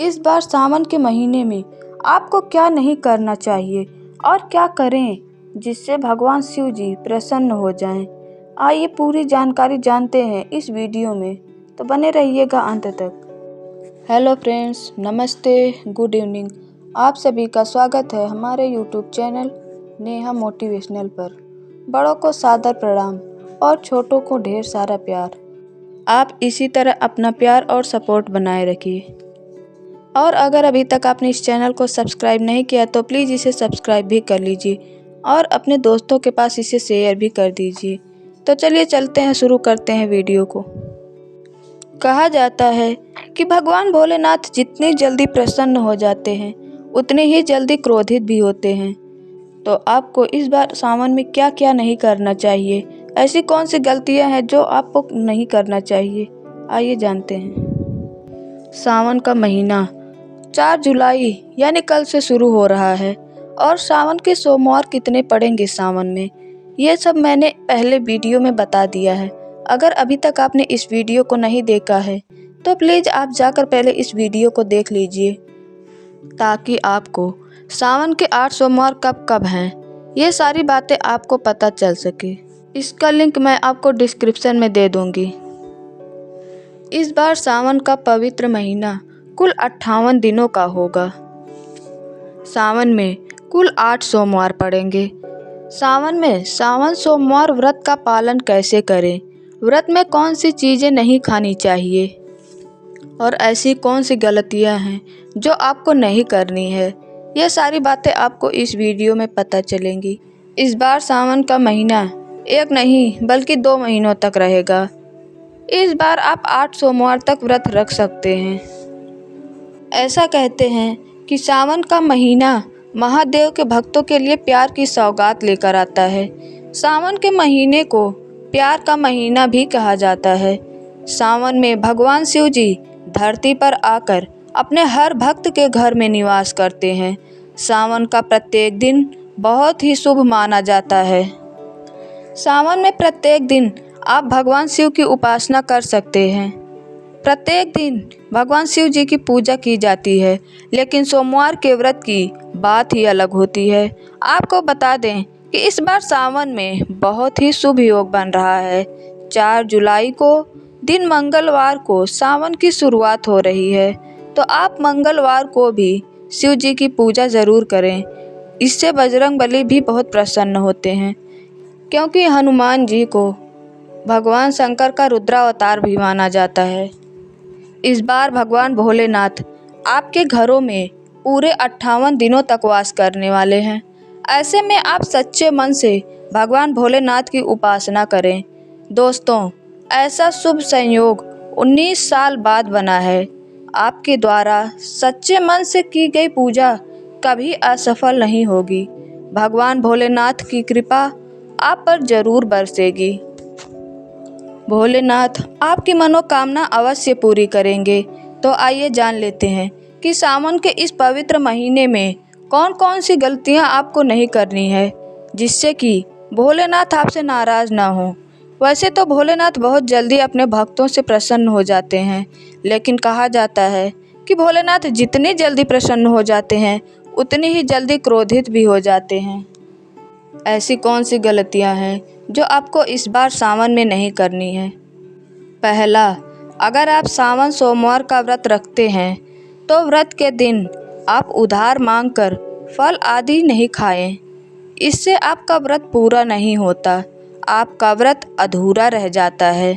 इस बार सावन के महीने में आपको क्या नहीं करना चाहिए और क्या करें जिससे भगवान शिव जी प्रसन्न हो जाएं। आइए पूरी जानकारी जानते हैं इस वीडियो में, तो बने रहिएगा अंत तक। हेलो फ्रेंड्स, नमस्ते, गुड इवनिंग। आप सभी का स्वागत है हमारे यूट्यूब चैनल नेहा मोटिवेशनल पर। बड़ों को सादर प्रणाम और छोटों को ढेर सारा प्यार। आप इसी तरह अपना प्यार और सपोर्ट बनाए रखिए। और अगर अभी तक आपने इस चैनल को सब्सक्राइब नहीं किया तो प्लीज़ इसे सब्सक्राइब भी कर लीजिए और अपने दोस्तों के पास इसे शेयर भी कर दीजिए। तो चलिए चलते हैं, शुरू करते हैं वीडियो को। कहा जाता है कि भगवान भोलेनाथ जितनी जल्दी प्रसन्न हो जाते हैं उतने ही जल्दी क्रोधित भी होते हैं। तो आपको इस बार सावन में क्या क्या नहीं करना चाहिए, ऐसी कौन सी गलतियां हैं जो आपको नहीं करना चाहिए, आइए जानते हैं। सावन का महीना 4 जुलाई यानी कल से शुरू हो रहा है और सावन के सोमवार कितने पड़ेंगे सावन में, ये सब मैंने पहले वीडियो में बता दिया है। अगर अभी तक आपने इस वीडियो को नहीं देखा है तो प्लीज़ आप जाकर पहले इस वीडियो को देख लीजिए, ताकि आपको सावन के 8 सोमवार कब कब हैं ये सारी बातें आपको पता चल सके। इसका लिंक मैं आपको डिस्क्रिप्शन में दे दूंगी। इस बार सावन का पवित्र महीना कुल 58 दिनों का होगा। सावन में कुल 8 सोमवार पड़ेंगे। सावन में सावन सोमवार व्रत का पालन कैसे करें, व्रत में कौन सी चीज़ें नहीं खानी चाहिए और ऐसी कौन सी गलतियां हैं जो आपको नहीं करनी है, ये सारी बातें आपको इस वीडियो में पता चलेंगी। इस बार सावन का महीना 1 नहीं बल्कि 2 महीनों तक रहेगा। इस बार आप 8 सोमवार तक व्रत रख सकते हैं। ऐसा कहते हैं कि सावन का महीना महादेव के भक्तों के लिए प्यार की सौगात लेकर आता है। सावन के महीने को प्यार का महीना भी कहा जाता है। सावन में भगवान शिव जी धरती पर आकर अपने हर भक्त के घर में निवास करते हैं। सावन का प्रत्येक दिन बहुत ही शुभ माना जाता है। सावन में प्रत्येक दिन आप भगवान शिव की उपासना कर सकते हैं। प्रत्येक दिन भगवान शिव जी की पूजा की जाती है, लेकिन सोमवार के व्रत की बात ही अलग होती है। आपको बता दें कि इस बार सावन में बहुत ही शुभ योग बन रहा है। 4 जुलाई को दिन मंगलवार को सावन की शुरुआत हो रही है, तो आप मंगलवार को भी शिव जी की पूजा ज़रूर करें। इससे बजरंगबली भी बहुत प्रसन्न होते हैं, क्योंकि हनुमान जी को भगवान शंकर का रुद्रावतार भी माना जाता है। इस बार भगवान भोलेनाथ आपके घरों में पूरे 58 दिनों तक वास करने वाले हैं। ऐसे में आप सच्चे मन से भगवान भोलेनाथ की उपासना करें। दोस्तों, ऐसा शुभ संयोग 19 साल बाद बना है। आपके द्वारा सच्चे मन से की गई पूजा कभी असफल नहीं होगी। भगवान भोलेनाथ की कृपा आप पर जरूर बरसेगी। भोलेनाथ आपकी मनोकामना अवश्य पूरी करेंगे। तो आइए जान लेते हैं कि सावन के इस पवित्र महीने में कौन कौन सी गलतियां आपको नहीं करनी है, जिससे कि भोलेनाथ आपसे नाराज़ ना हो। वैसे तो भोलेनाथ बहुत जल्दी अपने भक्तों से प्रसन्न हो जाते हैं, लेकिन कहा जाता है कि भोलेनाथ जितनी जल्दी प्रसन्न हो जाते हैं उतनी ही जल्दी क्रोधित भी हो जाते हैं। ऐसी कौन सी गलतियां हैं जो आपको इस बार सावन में नहीं करनी है। पहला, अगर आप सावन सोमवार का व्रत रखते हैं तो व्रत के दिन आप उधार मांगकर फल आदि नहीं खाएं। इससे आपका व्रत पूरा नहीं होता, आपका व्रत अधूरा रह जाता है।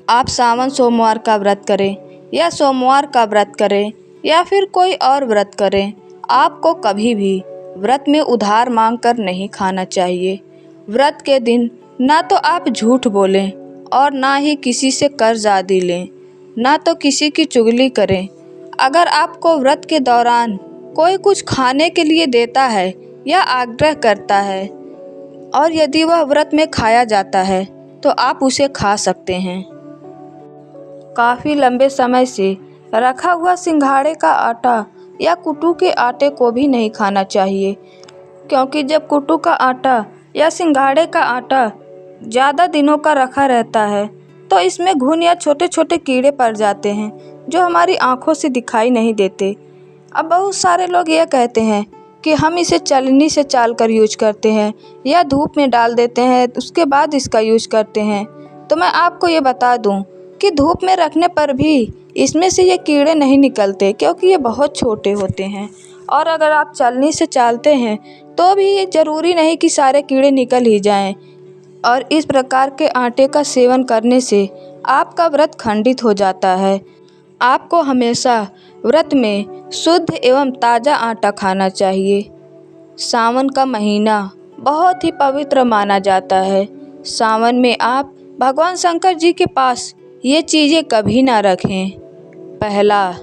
आप सावन सोमवार का व्रत करें या सोमवार का व्रत करें या फिर कोई और व्रत करें, आपको कभी भी व्रत में उधार मांगकर नहीं खाना चाहिए। व्रत के दिन ना तो आप झूठ बोलें और ना ही किसी से कर्ज आदि लें, ना तो किसी की चुगली करें। अगर आपको व्रत के दौरान कोई कुछ खाने के लिए देता है या आग्रह करता है और यदि वह व्रत में खाया जाता है तो आप उसे खा सकते हैं। काफ़ी लंबे समय से रखा हुआ सिंघाड़े का आटा या कुट्टू के आटे को भी नहीं खाना चाहिए, क्योंकि जब कुट्टू का आटा या सिंघाड़े का आटा ज़्यादा दिनों का रखा रहता है तो इसमें घुन या छोटे छोटे कीड़े पड़ जाते हैं, जो हमारी आँखों से दिखाई नहीं देते। अब बहुत सारे लोग यह कहते हैं कि हम इसे छलनी से चाल कर यूज करते हैं या धूप में डाल देते हैं, उसके बाद इसका यूज करते हैं। तो मैं आपको ये बता दूं कि धूप में रखने पर भी इसमें से ये कीड़े नहीं निकलते, क्योंकि ये बहुत छोटे होते हैं। और अगर आप छलनी से चालते हैं तो भी ये ज़रूरी नहीं कि सारे कीड़े निकल ही जाएं। और इस प्रकार के आटे का सेवन करने से आपका व्रत खंडित हो जाता है। आपको हमेशा व्रत में शुद्ध एवं ताज़ा आटा खाना चाहिए। सावन का महीना बहुत ही पवित्र माना जाता है। सावन में आप भगवान शंकर जी के पास ये चीज़ें कभी ना रखें। पहला,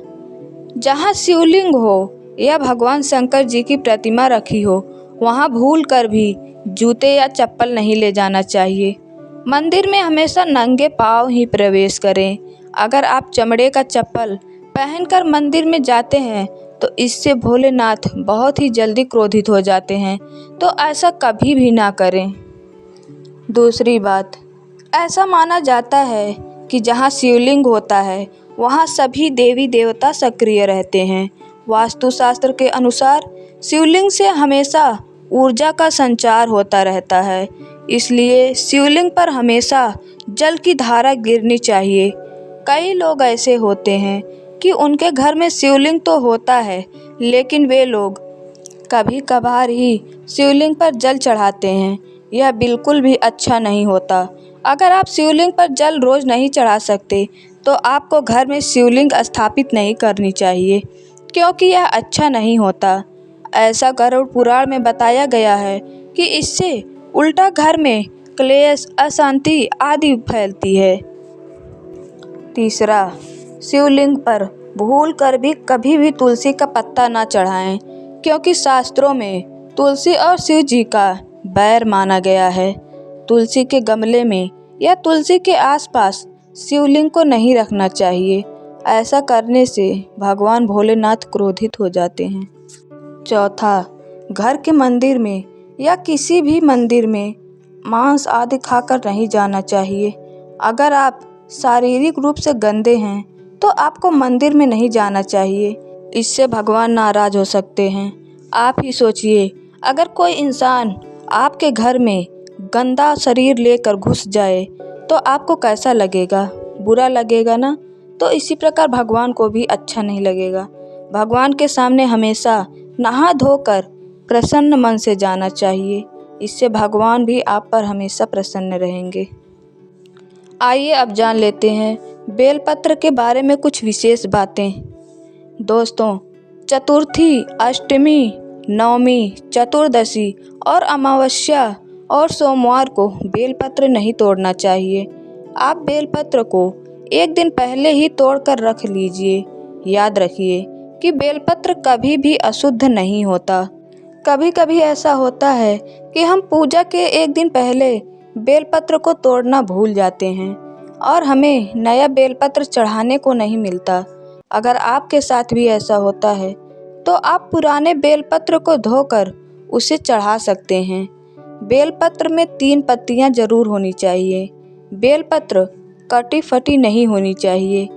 जहाँ शिवलिंग हो या भगवान शंकर जी की प्रतिमा रखी हो, वहाँ भूल कर भी जूते या चप्पल नहीं ले जाना चाहिए। मंदिर में हमेशा नंगे पाँव ही प्रवेश करें। अगर आप चमड़े का चप्पल पहनकर मंदिर में जाते हैं तो इससे भोलेनाथ बहुत ही जल्दी क्रोधित हो जाते हैं, तो ऐसा कभी भी ना करें। दूसरी बात, ऐसा माना जाता है कि जहाँ शिवलिंग होता है वहाँ सभी देवी देवता सक्रिय रहते हैं। वास्तुशास्त्र के अनुसार शिवलिंग से हमेशा ऊर्जा का संचार होता रहता है, इसलिए शिवलिंग पर हमेशा जल की धारा गिरनी चाहिए। कई लोग ऐसे होते हैं कि उनके घर में शिवलिंग तो होता है, लेकिन वे लोग कभी कभार ही शिवलिंग पर जल चढ़ाते हैं। यह बिल्कुल भी अच्छा नहीं होता। अगर आप शिवलिंग पर जल रोज़ नहीं चढ़ा सकते तो आपको घर में शिवलिंग स्थापित नहीं करनी चाहिए, क्योंकि यह अच्छा नहीं होता। ऐसा गरुड़ पुराण में बताया गया है कि इससे उल्टा घर में क्लेश, अशांति आदि फैलती है। तीसरा, शिवलिंग पर भूल कर भी कभी भी तुलसी का पत्ता ना चढ़ाएं, क्योंकि शास्त्रों में तुलसी और शिव जी का बैर माना गया है। तुलसी के गमले में या तुलसी के आसपास शिवलिंग को नहीं रखना चाहिए। ऐसा करने से भगवान भोलेनाथ क्रोधित हो जाते हैं। चौथा, घर के मंदिर में या किसी भी मंदिर में मांस आदि खाकर नहीं जाना चाहिए। अगर आप शारीरिक रूप से गंदे हैं तो आपको मंदिर में नहीं जाना चाहिए, इससे भगवान नाराज हो सकते हैं। आप ही सोचिए, अगर कोई इंसान आपके घर में गंदा शरीर लेकर घुस जाए तो आपको कैसा लगेगा? बुरा लगेगा ना? तो इसी प्रकार भगवान को भी अच्छा नहीं लगेगा। भगवान के सामने हमेशा नहा धोकर प्रसन्न मन से जाना चाहिए, इससे भगवान भी आप पर हमेशा प्रसन्न रहेंगे। आइए अब जान लेते हैं बेलपत्र के बारे में कुछ विशेष बातें। दोस्तों, चतुर्थी, अष्टमी, नवमी, चतुर्दशी और अमावस्या और सोमवार को बेलपत्र नहीं तोड़ना चाहिए। आप बेलपत्र को एक दिन पहले ही तोड़कर रख लीजिए। याद रखिए कि बेलपत्र कभी भी अशुद्ध नहीं होता। कभी कभी ऐसा होता है कि हम पूजा के एक दिन पहले बेलपत्र को तोड़ना भूल जाते हैं और हमें नया बेलपत्र चढ़ाने को नहीं मिलता। अगर आपके साथ भी ऐसा होता है तो आप पुराने बेलपत्र को धोकर उसे चढ़ा सकते हैं। बेलपत्र में 3 पत्तियां जरूर होनी चाहिए। बेलपत्र कटी फटी नहीं होनी चाहिए।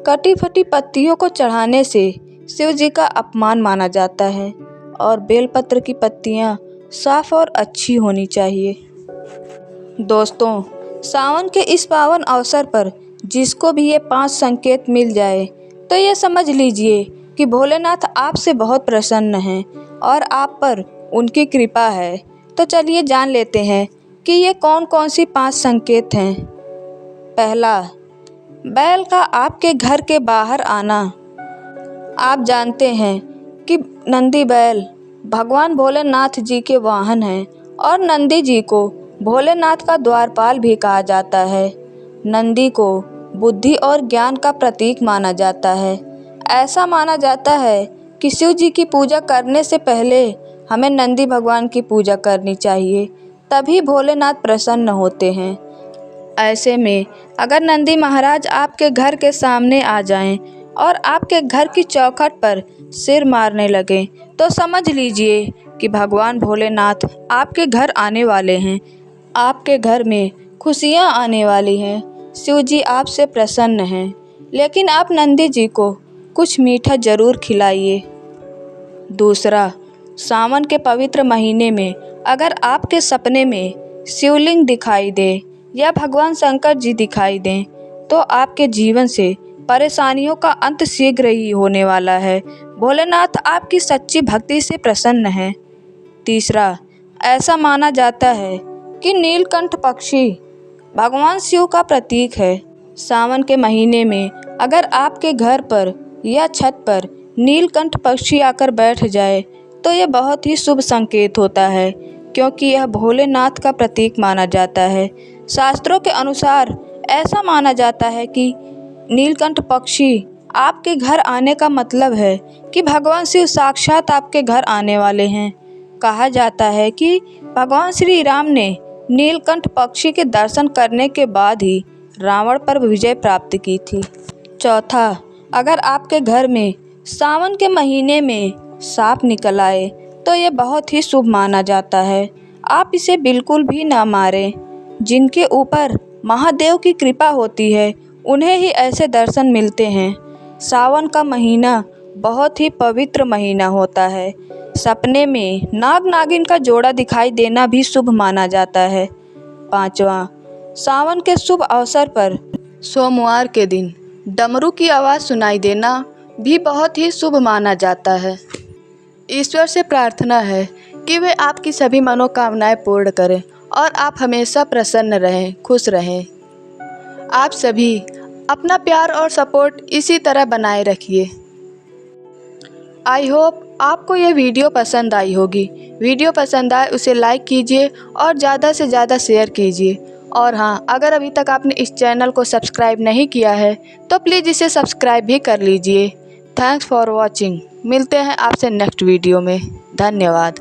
कटी फटी पत्तियों को चढ़ाने से शिव जी का अपमान माना जाता है और बेलपत्र की पत्तियां साफ और अच्छी होनी चाहिए। दोस्तों, सावन के इस पावन अवसर पर जिसको भी ये 5 संकेत मिल जाए तो ये समझ लीजिए कि भोलेनाथ आपसे बहुत प्रसन्न हैं और आप पर उनकी कृपा है। तो चलिए जान लेते हैं कि ये कौन कौन सी 5 संकेत हैं। पहला, बैल का आपके घर के बाहर आना। आप जानते हैं कि नंदी बैल भगवान भोलेनाथ जी के वाहन हैं और नंदी जी को भोलेनाथ का द्वारपाल भी कहा जाता है। नंदी को बुद्धि और ज्ञान का प्रतीक माना जाता है। ऐसा माना जाता है कि शिव जी की पूजा करने से पहले हमें नंदी भगवान की पूजा करनी चाहिए, तभी भोलेनाथ प्रसन्न होते हैं। ऐसे में अगर नंदी महाराज आपके घर के सामने आ जाएं और आपके घर की चौखट पर सिर मारने लगें तो समझ लीजिए कि भगवान भोलेनाथ आपके घर आने वाले हैं। आपके घर में खुशियां आने वाली हैं। शिव जी आपसे प्रसन्न हैं। लेकिन आप नंदी जी को कुछ मीठा जरूर खिलाइए। दूसरा, सावन के पवित्र महीने में अगर आपके सपने में शिवलिंग दिखाई दे या भगवान शंकर जी दिखाई दें तो आपके जीवन से परेशानियों का अंत शीघ्र ही होने वाला है। भोलेनाथ आपकी सच्ची भक्ति से प्रसन्न हैं। तीसरा, ऐसा माना जाता है कि नीलकंठ पक्षी भगवान शिव का प्रतीक है। सावन के महीने में अगर आपके घर पर या छत पर नीलकंठ पक्षी आकर बैठ जाए तो यह बहुत ही शुभ संकेत होता है, क्योंकि यह भोलेनाथ का प्रतीक माना जाता है। शास्त्रों के अनुसार ऐसा माना जाता है कि नीलकंठ पक्षी आपके घर आने का मतलब है कि भगवान शिव साक्षात आपके घर आने वाले हैं। कहा जाता है कि भगवान श्री राम ने नीलकंठ पक्षी के दर्शन करने के बाद ही रावण पर विजय प्राप्त की थी। चौथा, अगर आपके घर में सावन के महीने में सांप निकल आए तो यह बहुत ही शुभ माना जाता है। आप इसे बिल्कुल भी ना मारें। जिनके ऊपर महादेव की कृपा होती है उन्हें ही ऐसे दर्शन मिलते हैं। सावन का महीना बहुत ही पवित्र महीना होता है। सपने में नाग नागिन का जोड़ा दिखाई देना भी शुभ माना जाता है। पांचवा, सावन के शुभ अवसर पर सोमवार के दिन डमरू की आवाज़ सुनाई देना भी बहुत ही शुभ माना जाता है। ईश्वर से प्रार्थना है कि वे आपकी सभी मनोकामनाएं पूर्ण करें और आप हमेशा प्रसन्न रहें, खुश रहें। आप सभी अपना प्यार और सपोर्ट इसी तरह बनाए रखिए। आई होप आपको ये वीडियो पसंद आई होगी। वीडियो पसंद आए उसे लाइक कीजिए और ज़्यादा से ज़्यादा शेयर कीजिए। और हाँ, अगर अभी तक आपने इस चैनल को सब्सक्राइब नहीं किया है तो प्लीज़ इसे सब्सक्राइब भी कर लीजिए। Thanks for watching. मिलते हैं आपसे नेक्स्ट वीडियो में। धन्यवाद।